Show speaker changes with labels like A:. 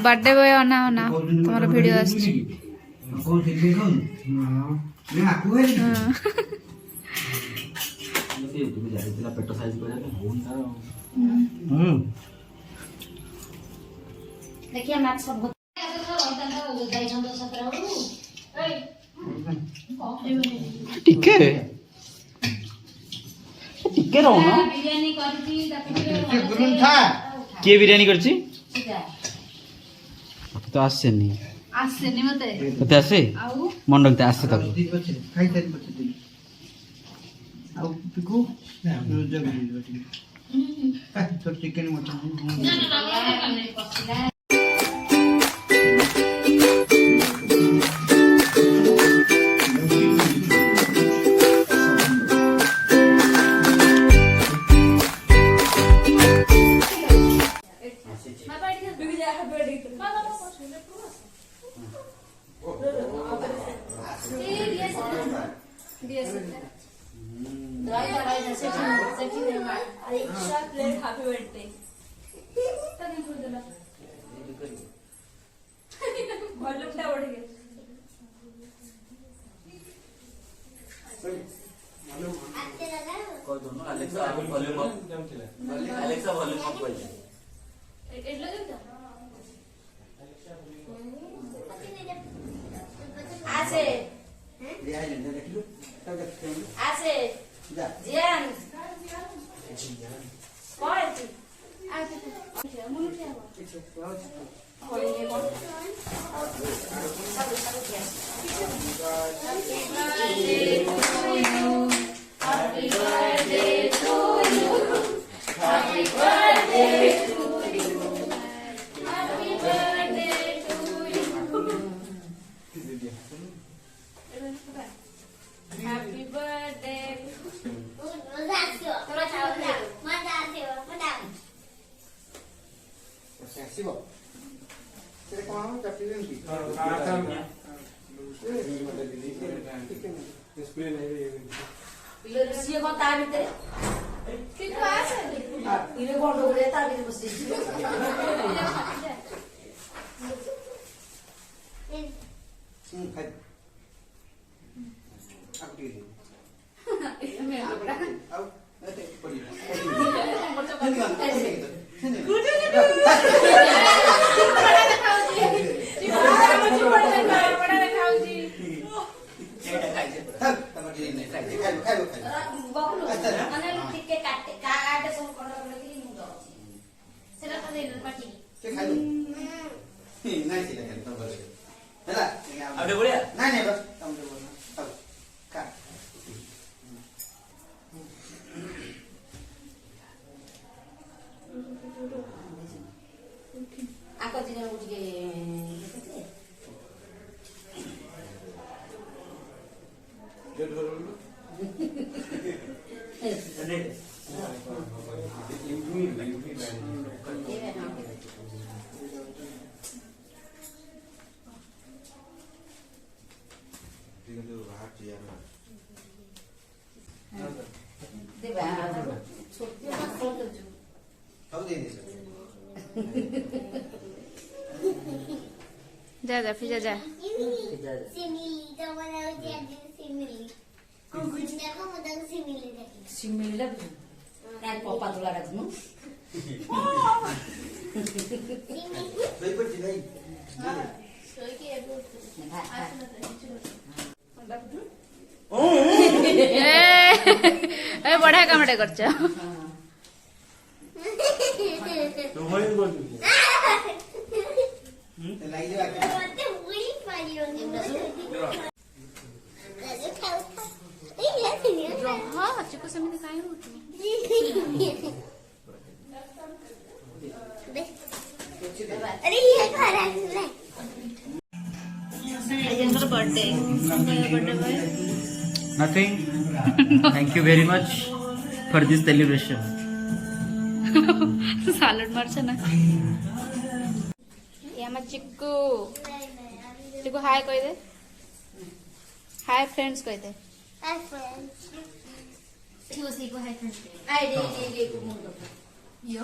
A: birthday boy आना ना तुम्हारा वीडियो आछी
B: देखिए मैच सब
C: ठीक है ଟିକେ ରହୁନ
B: बिरयानी करती
C: କିଏ ବିରିୟାନୀ କରିଛି ତ ଆସେନି
A: आसेनी मते
C: ତତେ ଆସେ
A: आउ
C: ମଣ୍ଡଳ ତେ ଆସେ ତାକୁ
D: चिकन मटन
B: हैप्पी बर्थडे वॉल्यूमटा बढ़ गया
C: कोई दोनों Alexa volume up Alexa volume up कर दे
B: एटला देता आसे आसे जियान कौन थी आसे मुनु क्या हुआ कोई ये कौन सब Happy birthday to you Happy birthday to you Happy birthday to you Happy birthday थोड़ा चावल दे मजा आते हो मजा
D: ଆସିବ ସେଟା କଣ ଚାପି ଦେନ୍ତି ଡିସପ୍ଲେ ନାହିଁ
B: ସିଏ କଣ ତା ଭିତରେ କିନ୍ତୁ ଆସେ ଇରେ ଗଣ୍ଡଗୋଳିଆ ତା ଭିତରେ ବସିଛି
D: ଖାଇ ଆଉ ଏତେ ପଡି
A: जा जा फिर जा
B: सिमिली काय पप्पा तुला राखनु
A: ए बढ़िया कामटे करछ हाँ चिकू सेमती काहे होतु
B: अरे ये खरा है
A: एजेंटर birthday birthday boy
C: nothing thank you very much for this celebration
A: सालड मारछ ना यामा चिकू चिकू हाय कह दे हाय फ्रेंड्स कह दे
B: हाय फ्रेंड्स उसी को हाय फ्रेंड्स आई दे को मुंह दो यो